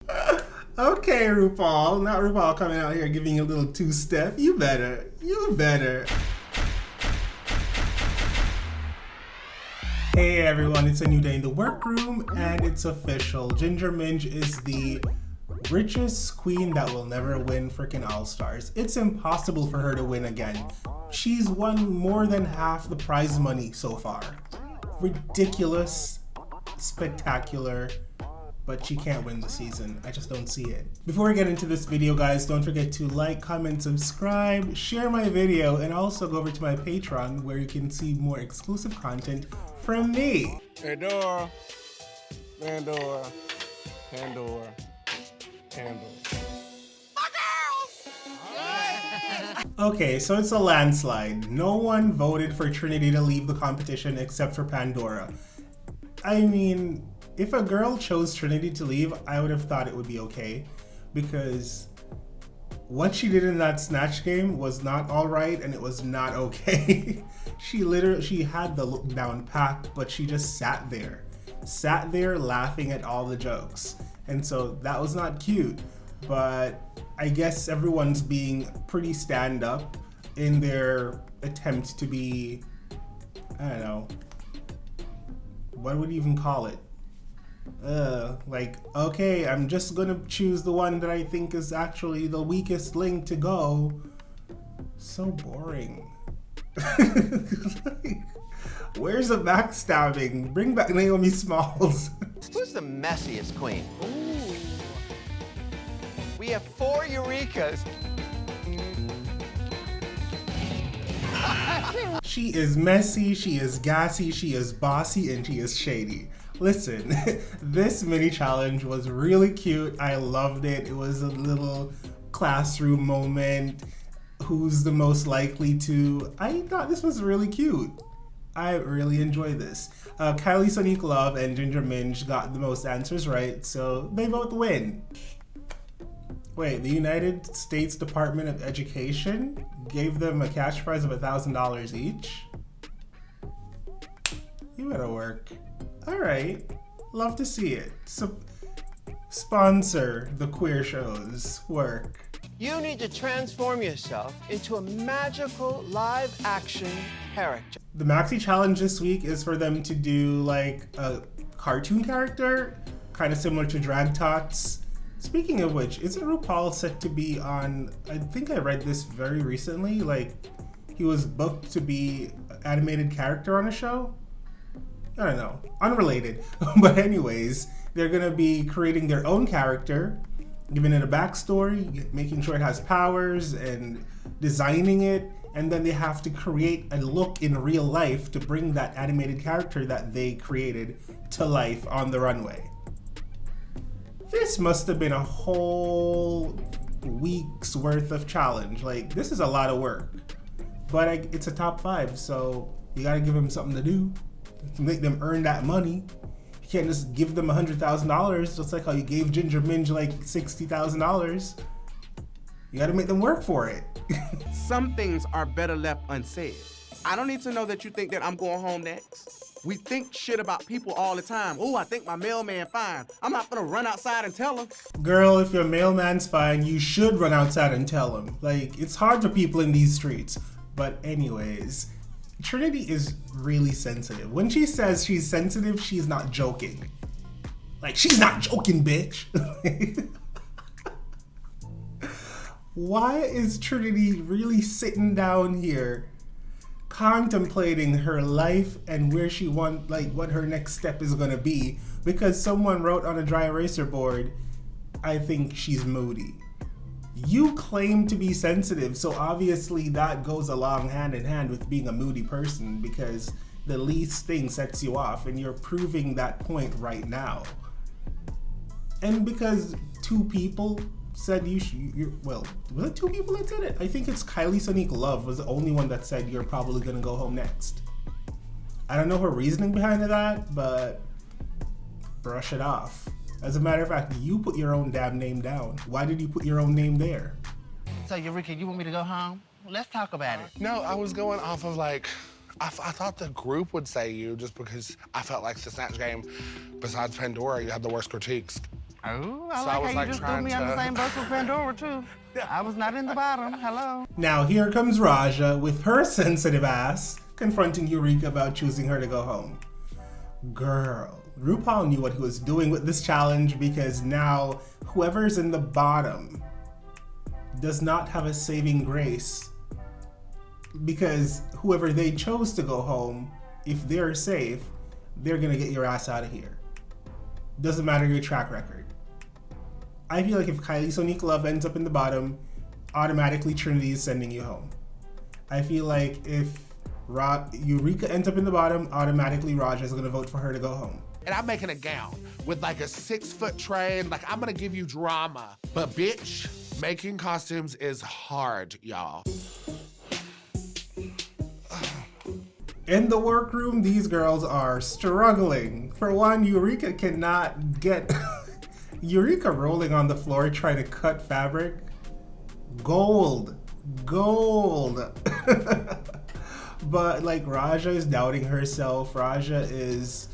Okay, RuPaul. Not RuPaul coming out here giving you a little two-step. You better. You better. Hey everyone, it's a new day in the workroom, and it's official. Ginger Minj is the richest queen that will never win freaking All-Stars. It's impossible for her to win again. She's won more than half the prize money so far. Ridiculous, spectacular, but she can't win the season. I just don't see it. Before we get into this video, guys, don't forget to like, comment, subscribe, share my video, and also go over to my Patreon where you can see more exclusive content from me. Pandora, Pandora, Pandora, Pandora. Okay, so it's a landslide. No one voted for Trinity to leave the competition except for Pandora. I mean, if a girl chose Trinity to leave, I would have thought it would be okay, because what she did in that snatch game was not all right, and it was not okay. She had the look down packed, but she just sat there laughing at all the jokes, and so that was not cute. But I guess everyone's being pretty stand up in their attempt to be, I don't know, what would you even call it? Like, okay, I'm just gonna choose the one that I think is actually the weakest link to go. So boring. Like, where's the backstabbing? Bring back Naomi Smalls. Who's the messiest queen? Ooh. We have 4 EUREKAs. She is messy, she is gassy, she is bossy, and she is shady. Listen, this mini challenge was really cute. I loved it. It was a little classroom moment. Who's the most likely to? I thought this was really cute. I really enjoyed this. KYLIE, SONIQUE Love, and Ginger Minj got the most answers right, so they both win. Wait, the United States Department of Education gave them a cash prize of $1,000 each? You better work. All right, love to see it. So, sponsor the queer shows. Work. You need to transform yourself into a magical live action character. The Maxi Challenge this week is for them to do like a cartoon character, kind of similar to Drag Tots. Speaking of which, isn't RuPaul set to be on, I think I read this very recently, like he was booked to be an animated character on a show? I don't know, unrelated. But anyways, they're gonna be creating their own character, giving it a backstory, making sure it has powers and designing it, and then they have to create a look in real life to bring that animated character that they created to life on the runway. This must have been a whole week's worth of challenge. Like, this is a lot of work, but it's a top 5, so you gotta give them something to do to make them earn that money. You can't just give them $100,000, just like how you gave Ginger Minj like $60,000. You gotta make them work for it. Some things are better left unsaid. I don't need to know that you think that I'm going home next. We think shit about people all the time. Oh, I think my mailman fine. I'm not gonna run outside and tell him. Girl, if your mailman's fine, you should run outside and tell him. Like, it's hard for people in these streets. But anyways, Trinity is really sensitive. When she says she's sensitive, she's not joking. Like, she's not joking, bitch. Why is Trinity really sitting down here contemplating her life and where she wants, like, what her next step is gonna be? Because someone wrote on a dry eraser board, I think she's moody. You claim to be sensitive, so obviously that goes along hand in hand with being a moody person, because the least thing sets you off, and you're proving that point right now. And because 2 people said well, was it 2 people that said it? I think it's KYLIE, SONIQUE Love was the only one that said you're probably gonna go home next. I don't know her reasoning behind that, but brush it off. As a matter of fact, you put your own damn name down. Why did you put your own name there? So, Eureka, you want me to go home? Let's talk about it. No, I was going off of like, I thought the group would say you just because I felt like the Snatch Game, besides Pandora, you had the worst critiques. Oh, I So like I was, how like, you just threw trying me on the to- same bus with Pandora, too. I was not in the bottom. Hello. Now here comes Raja with her sensitive ass confronting Eureka about choosing her to go home. Girl, RuPaul knew what he was doing with this challenge because now whoever's in the bottom does not have a saving grace, because whoever they chose to go home, if they're safe, they're gonna get your ass out of here. Doesn't matter your track record. I feel like if KYLIE Sonique Love ends up in the bottom, automatically Trinity is sending you home. I feel like if Eureka ends up in the bottom, automatically Raja is gonna vote for her to go home. And I'm making a gown with like a 6-foot train. Like, I'm gonna give you drama. But bitch, making costumes is hard, y'all. In the workroom, these girls are struggling. For one, Eureka cannot get Eureka rolling on the floor trying to cut fabric. Gold. But like, Raja is doubting herself. Raja is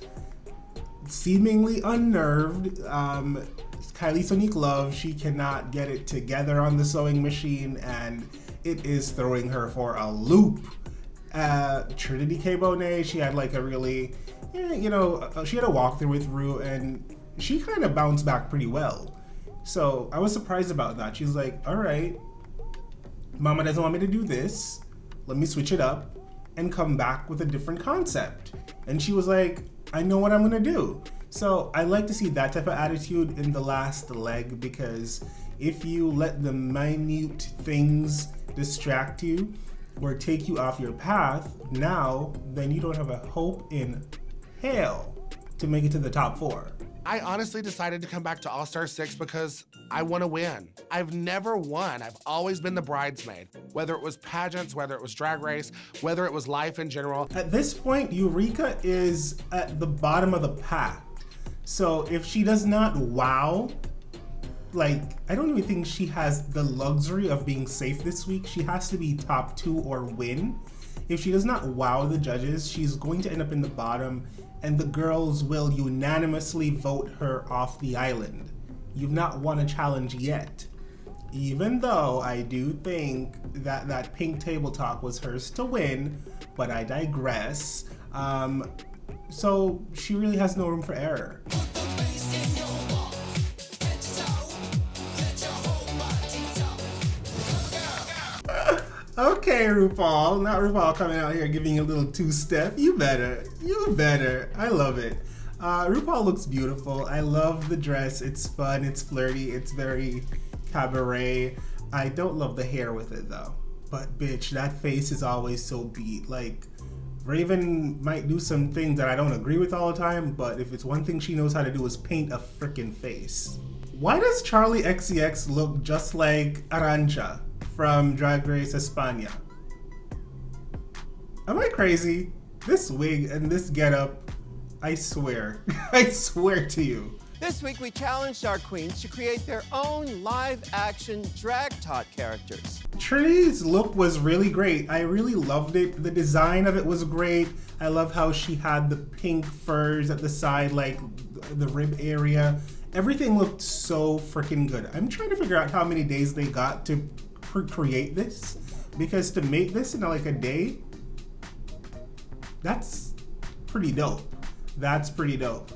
seemingly unnerved. KYLIE Sonique Love, she cannot get it together on the sewing machine, and it is throwing her for a loop. Trinity K. Bonet, she had like a really, she had a walkthrough with Ru, and she kind of bounced back pretty well. So I was surprised about that. She's like, all right, Mama doesn't want me to do this. Let me switch it up and come back with a different concept. And she was like, I know what I'm gonna do. So I like to see that type of attitude in the last leg, because if you let the minute things distract you or take you off your path, then you don't have a hope in hell to make it to the top 4. I honestly decided to come back to All-Star 6 because I want to win. I've never won. I've always been the bridesmaid. Whether it was pageants, whether it was Drag Race, whether it was life in general. At this point, Eureka is at the bottom of the pack. So if she does not wow, like, I don't even think she has the luxury of being safe this week. She has to be top 2 or win. If she does not wow the judges, she's going to end up in the bottom, and the girls will unanimously vote her off the island. You've not won a challenge yet. Even though I do think that that pink table talk was hers to win, but I digress. So she really has no room for error. Okay, RuPaul. Not RuPaul coming out here giving you a little two-step. You better. I love it. RuPaul looks beautiful. I love the dress. It's fun. It's flirty. It's very cabaret. I don't love the hair with it though. But bitch, that face is always so beat. Like, Raven might do some things that I don't agree with all the time, but if it's one thing she knows how to do is paint a freaking face. Why does Charlie XCX look just like Arantxa from Drag Race España? Am I crazy? This wig and this getup, I swear, I swear to you. This week we challenged our queens to create their own live-action drag tot characters. Trinity's look was really great. I really loved it. The design of it was great. I love how she had the pink furs at the side, like the rib area. Everything looked so freaking good. I'm trying to figure out how many days they got to create this, because to make this in like a day, that's pretty dope. That's pretty dope.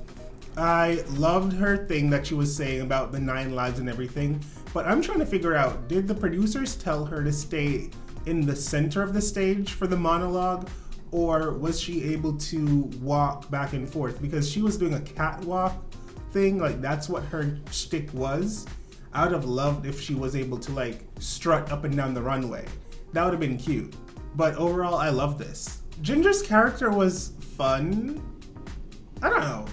I loved her thing that she was saying about the 9 lives and everything, but I'm trying to figure out, did the producers tell her to stay in the center of the stage for the monologue, or was she able to walk back and forth? Because she was doing a catwalk thing, like that's what her shtick was. I would have loved if she was able to like strut up and down the runway. That would have been cute. But overall, I love this. Ginger's character was fun. I don't know.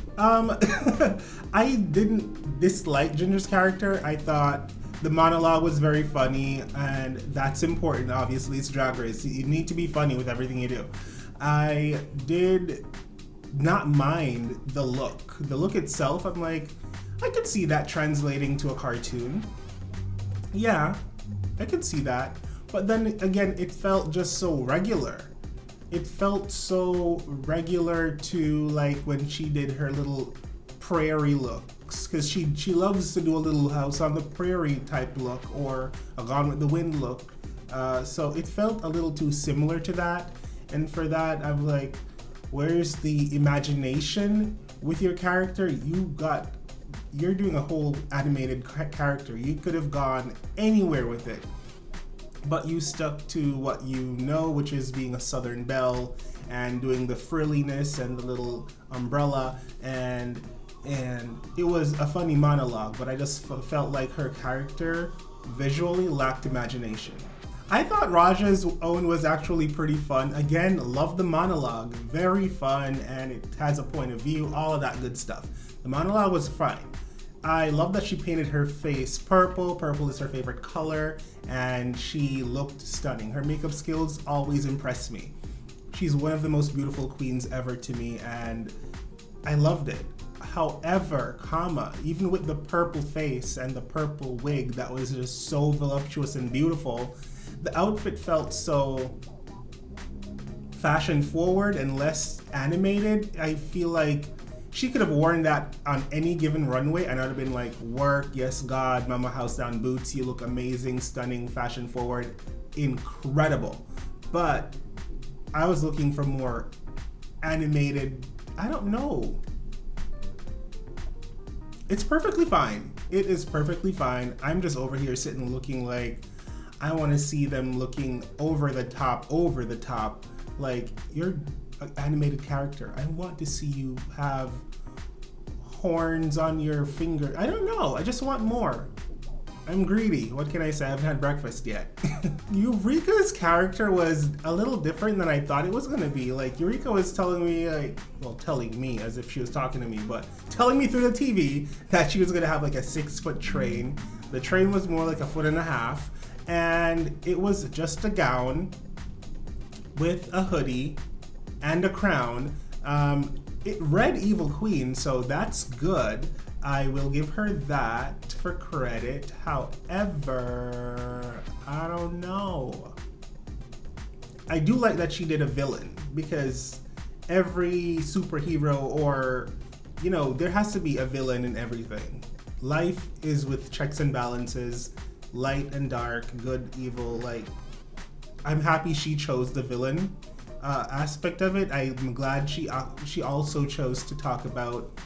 I didn't dislike Ginger's character. I thought the monologue was very funny, and that's important. Obviously, it's Drag Race. You need to be funny with everything you do. I did not mind the look. The look itself, I'm like, I could see that translating to a cartoon. Yeah, I could see that. But then again, it felt just so regular. It felt so regular to like when she did her little prairie look looks, because she loves to do a little House on the Prairie type look or a Gone with the Wind look. So it felt a little too similar to that. And for that, I'm like, where's the imagination with your character? You're doing a whole animated character. You could have gone anywhere with it. But you stuck to what you know, which is being a Southern belle and doing the frilliness and the little umbrella, and it was a funny monologue, but I just felt like her character visually lacked imagination. I thought Raja's own was actually pretty fun. Again, love the monologue, very fun, and it has a point of view, all of that good stuff. The monologue was fine. I love that she painted her face purple. Purple is her favorite color, and she looked stunning. Her makeup skills always impress me. She's one of the most beautiful queens ever to me, and I loved it. However, even with the purple face and the purple wig that was just so voluptuous and beautiful, the outfit felt so fashion forward and less animated. I feel like she could have worn that on any given runway and I'd have been like, work, yes God, Mama House Down boots, you look amazing, stunning, fashion forward, incredible. But I was looking for more animated, I don't know. It's perfectly fine. It is perfectly fine. I'm just over here sitting looking like, I want to see them looking over the top, like you're an animated character. I want to see you have horns on your finger. I don't know, I just want more. I'm greedy, what can I say? I haven't had breakfast yet. Eureka's character was a little different than I thought it was gonna be. Like Eureka was telling me, telling me as if she was talking to me, but telling me through the TV that she was gonna have like a 6-foot train. The train was more like 1.5 feet. And it was just a gown with a hoodie and a crown. It read Evil Queen, so that's good. I will give her that for credit. However, I don't know. I do like that she did a villain, because every superhero, or, you know, there has to be a villain in everything. Life is with checks and balances. Light and dark, good, evil. Like, I'm happy she chose the villain aspect of it. I'm glad she also chose to talk about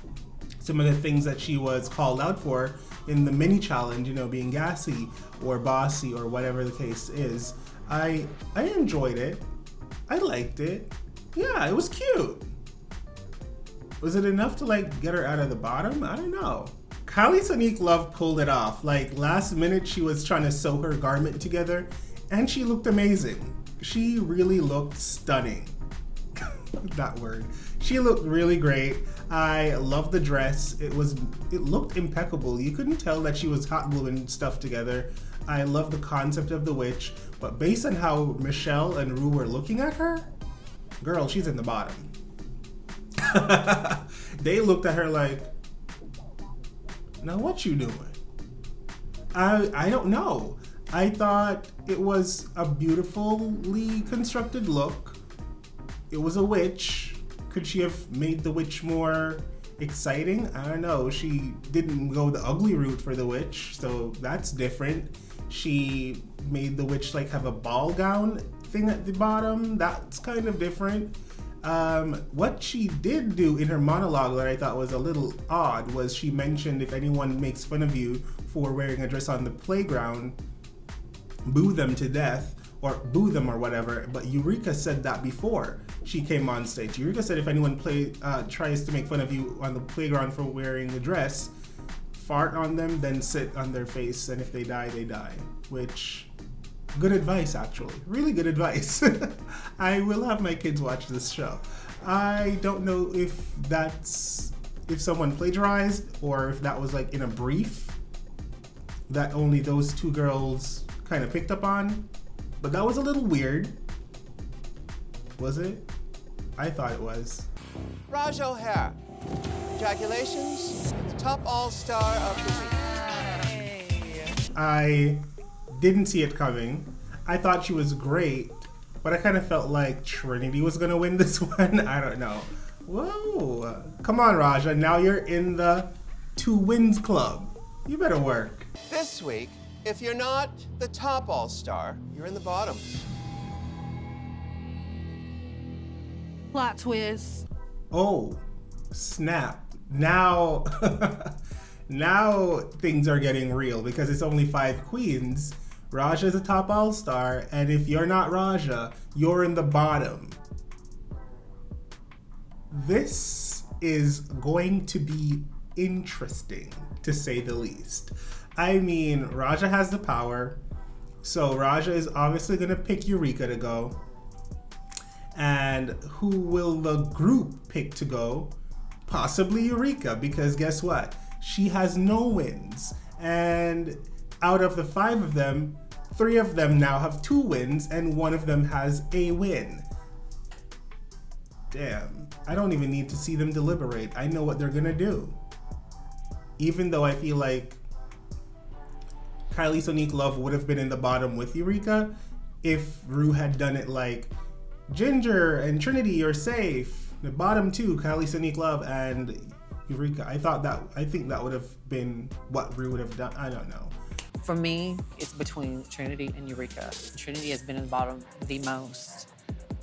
some of the things that she was called out for in the mini challenge, you know, being gassy or bossy or whatever the case is. I enjoyed it. I liked it. Yeah, it was cute. Was it enough to like get her out of the bottom? I don't know. KYLIE Sonique Love pulled it off. Like last minute she was trying to sew her garment together and she looked amazing. She really looked stunning. That word. She looked really great. I love the dress. It looked impeccable. You couldn't tell that she was hot gluing stuff together. I love the concept of the witch, but based on how Michelle and Rue were looking at her, girl, she's in the bottom. They looked at her like, now what you doing? I don't know. I thought it was a beautifully constructed look. It was a witch. Could she have made the witch more exciting? I don't know. She didn't go the ugly route for the witch, so that's different. She made the witch like have a ball gown thing at the bottom. That's kind of different. What she did do in her monologue that I thought was a little odd was she mentioned if anyone makes fun of you for wearing a dress on the playground, boo them to death, or boo them or whatever. But Eureka said that before she came on stage. Eureka said if anyone tries to make fun of you on the playground for wearing a dress, fart on them, then sit on their face, and if they die, they die. Which, good advice actually, really good advice. I will have my kids watch this show. I don't know if someone plagiarized or if that was like in a brief that only those two girls kind of picked up on, but that was a little weird. Was it? I thought it was. Raj O'Hara, congratulations, the top all-star of the week. I didn't see it coming. I thought she was great, but I kind of felt like Trinity was gonna win this one. I don't know. Whoa, come on, Raja. Now you're in the 2 wins club. You better work. This week, if you're not the top all-star, you're in the bottom. Plot twist. Oh, snap. Now, now things are getting real because it's only 5 queens. Raja is a top all-star, and if you're not Raja, you're in the bottom. This is going to be interesting, to say the least. I mean, Raja has the power, so Raja is obviously gonna pick Eureka to go. And who will the group pick to go? Possibly Eureka, because guess what? She has no wins. And out of the 5 of them, 3 of them now have 2 wins, and 1 of them has a win. Damn, I don't even need to see them deliberate. I know what they're gonna do. Even though I feel like Kylie Sonique Love would have been in the bottom with Eureka if Rue had done it like Ginger and Trinity, you're safe. The bottom 2, Kylie Sonique Love and Eureka. I think that would have been what Rue would have done. I don't know. For me, it's between Trinity and Eureka. Trinity has been in the bottom the most,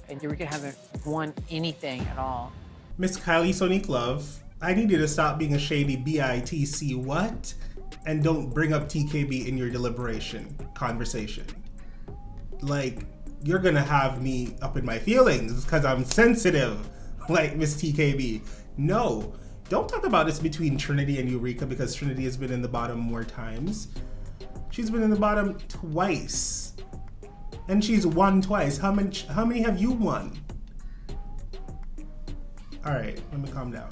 and Eureka haven't won anything at all. Miss Kylie Sonique Love, I need you to stop being a shady BITC what? And don't bring up TKB in your deliberation conversation. Like, you're gonna have me up in my feelings because I'm sensitive, like Miss TKB. No, don't talk about this between Trinity and Eureka because Trinity has been in the bottom more times. She's been in the bottom twice. And she's won twice. How many have you won? All right, let me calm down.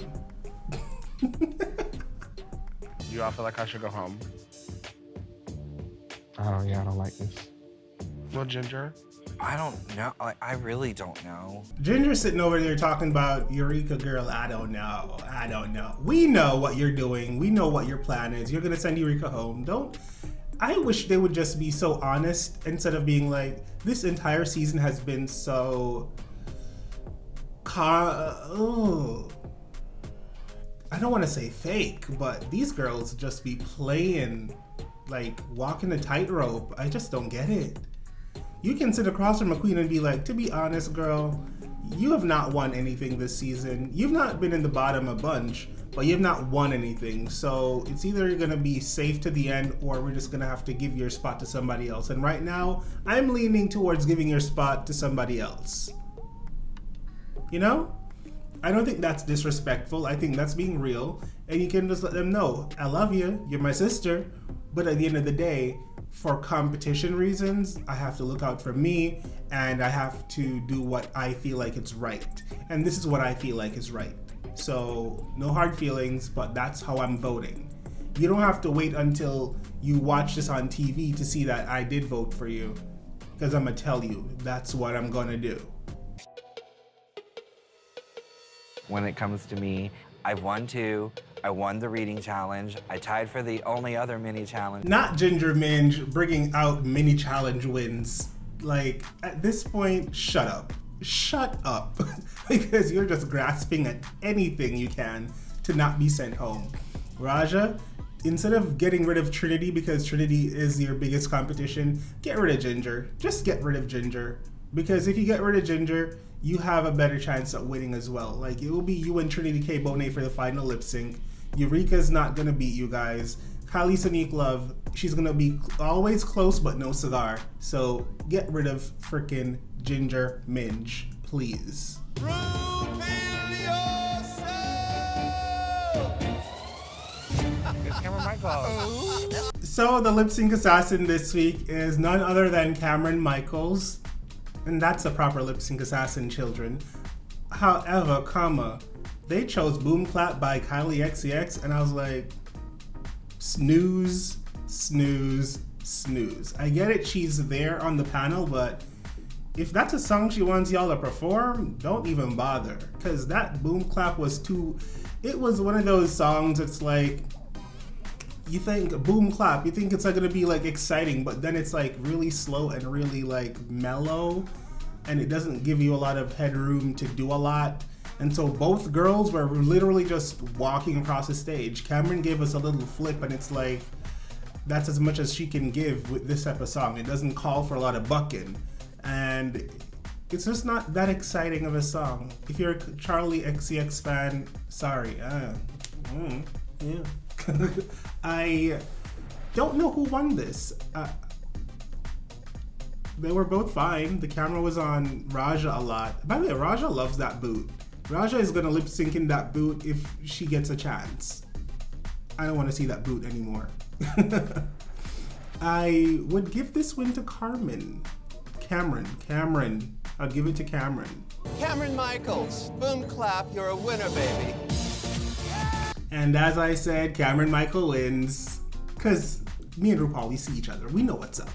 You all feel like I should go home? Oh yeah, I don't like this. Well, Ginger? I don't know. I really don't know. Ginger's sitting over there talking about Eureka girl, I don't know. We know what you're doing. We know what your plan is. You're gonna send Eureka home. I wish they would just be so honest instead of being like, this entire season has been so I don't want to say fake, but these girls just be playing, like walking a tightrope. I just don't get it. You can sit across from a queen and be like, to be honest, girl, you have not won anything this season. You've not been in the bottom a bunch, but you've not won anything. So it's either you're gonna be safe to the end or we're just gonna have to give your spot to somebody else. And right now, I'm leaning towards giving your spot to somebody else. You know? I don't think that's disrespectful. I think that's being real. And you can just let them know, I love you, you're my sister. But at the end of the day, for competition reasons, I have to look out for me and I have to do what I feel like it's right. And this is what I feel like is right. So no hard feelings, but that's how I'm voting. You don't have to wait until you watch this on TV to see that I did vote for you, because I'm gonna tell you, that's what I'm gonna do. When it comes to me, I've won 2. I won the reading challenge. I tied for the only other mini challenge. Not Ginger Minj bringing out mini challenge wins. Like, at this point, shut up. Shut up. Because you're just grasping at anything you can to not be sent home. Raja, instead of getting rid of Trinity because Trinity is your biggest competition, get rid of Ginger. Just get rid of Ginger. Because if you get rid of Ginger, you have a better chance at winning as well. Like, it will be you and Trinity K. Bonet for the final lip sync. Eureka's not gonna beat you guys. Kylie Sonique Love, she's gonna be always close but no cigar. So get rid of frickin' Ginger Minj, please. So the lip sync assassin this week is none other than Cameron Michaels. And that's a proper lip sync assassin, children. However, they chose Boom Clap by Kylie XCX, and I was like, snooze, snooze, snooze. I get it, she's there on the panel, but if that's a song she wants y'all to perform, don't even bother. Because that Boom Clap was it was one of those songs that's like, you think Boom Clap, you think it's like gonna be like exciting, but then it's like really slow and really like mellow, and it doesn't give you a lot of headroom to do a lot. And so both girls were literally just walking across the stage. Cameron gave us a little flip, and it's like, that's as much as she can give with this type of song. It doesn't call for a lot of bucking. And it's just not that exciting of a song. If you're a Charlie XCX fan, sorry. Yeah. I don't know who won this. They were both fine. The camera was on Raja a lot. By the way, Raja loves that boot. Raja is gonna lip sync in that boot if she gets a chance. I don't want to see that boot anymore. I would give this win to Cameron. I'll give it to Cameron. Cameron Michaels, boom clap, you're a winner, baby. And as I said, Cameron Michael wins. Because me and RuPaul, we see each other. We know what's up.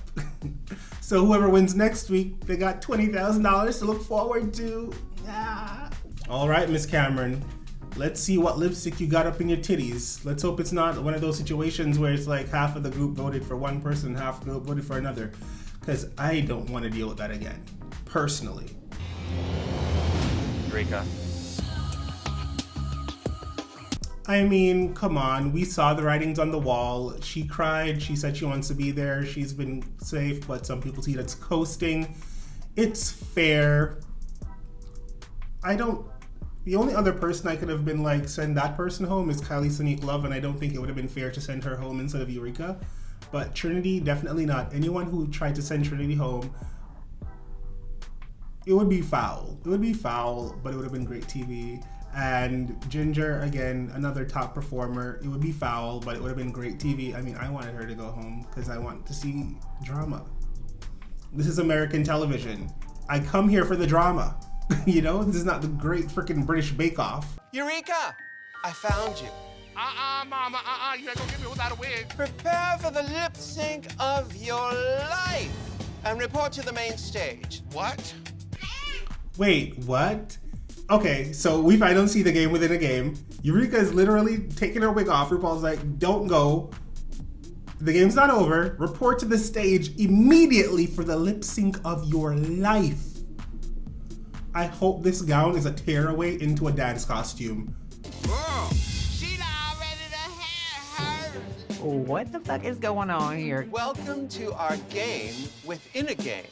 So whoever wins next week, they got $20,000 to look forward to. Yeah. All right, Miss Cameron. Let's see what lipstick you got up in your titties. Let's hope it's not one of those situations where it's like half of the group voted for one person, half the group voted for another. Because I don't want to deal with that again, personally. Eureka. I mean, come on, we saw the writings on the wall. She cried, she said she wants to be there. She's been safe, but some people see that's coasting. It's fair. The only other person I could have been like, send that person home is KYLIE Sonique Love, and I don't think it would have been fair to send her home instead of Eureka. But Trinity, definitely not. Anyone who tried to send Trinity home, it would be foul. It would be foul, but it would have been great TV. And Ginger, again, another top performer. It would be foul, but it would have been great TV. I mean, I wanted her to go home because I want to see drama. This is American television. I come here for the drama. You know, this is not the great freaking British Bake Off. Eureka! I found you. Mama, you ain't gonna get me without a wig. Prepare for the lip sync of your life and report to the main stage. What? Wait, what? Okay, so I don't see the game within a game. Eureka is literally taking her wig off. RuPaul's like, don't go. The game's not over. Report to the stage immediately for the lip sync of your life. I hope this gown is a tearaway into a dance costume. What the fuck is going on here? Welcome to our game within a game.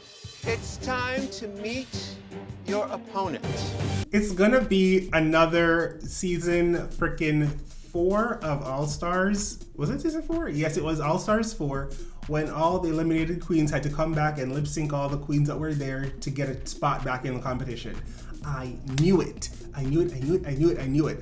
It's time to meet your opponent. It's gonna be another season freaking 4 of All Stars. Was it season 4? Yes, it was All Stars 4, when all the eliminated queens had to come back and lip sync all the queens that were there to get a spot back in the competition. I knew it. I knew it.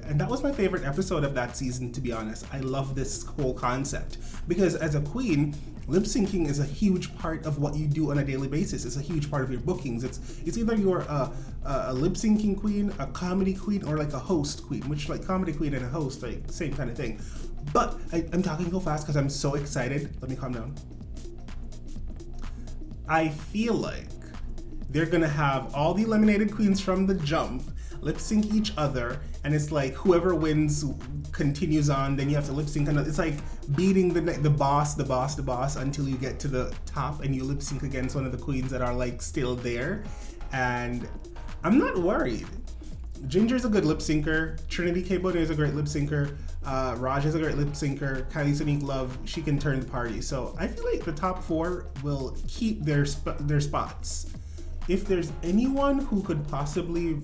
And that was my favorite episode of that season, to be honest. I love this whole concept because as a queen, lip syncing is a huge part of what you do on a daily basis. It's a huge part of your bookings. It's either you're a lip syncing queen, a comedy queen, or like a host queen, which like comedy queen and a host, like same kind of thing. But I'm talking so fast because I'm so excited. Let me calm down. I feel like they're gonna have all the eliminated queens from the jump lip sync each other, and it's like whoever wins continues on. Then you have to lip sync another. It's like beating the boss until you get to the top, and you lip sync against one of the queens that are like still there. And I'm not worried. Ginger's a good lip syncer. Trinity K. Bonet is a great lip syncer. Raj is a great lip syncer. KYLIE Sonique Love, she can turn the party. So I feel like the top 4 will keep their spots. If there's anyone who could possibly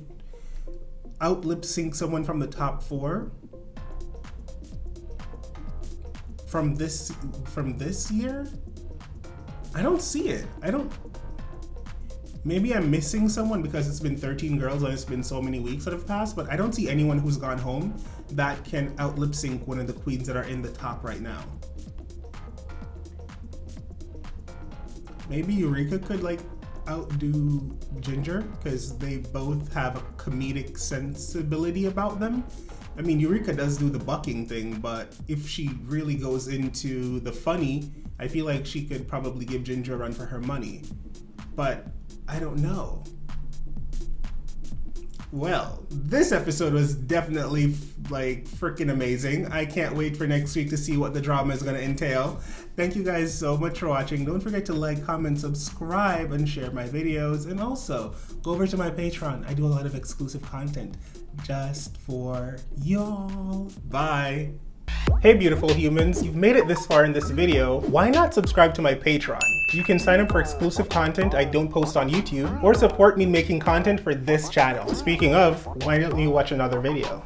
out lip sync someone from the top 4 from this year, I don't see it. Maybe I'm missing someone because it's been 13 girls and it's been so many weeks that have passed, but I don't see anyone who's gone home that can out lip sync one of the queens that are in the top right now. Maybe Eureka could like outdo Ginger because they both have a comedic sensibility about them. I mean, Eureka does do the bucking thing, but if she really goes into the funny, I feel like she could probably give Ginger a run for her money. But I don't know. Well, this episode was definitely like freaking amazing. I can't wait for next week to see what the drama is going to entail. Thank you guys so much for watching. Don't forget to like, comment, subscribe, and share my videos. And also, go over to my Patreon. I do a lot of exclusive content just for y'all. Bye. Hey beautiful humans, you've made it this far in this video. Why not subscribe to my Patreon? You can sign up for exclusive content I don't post on YouTube, or support me making content for this channel. Speaking of, why don't you watch another video?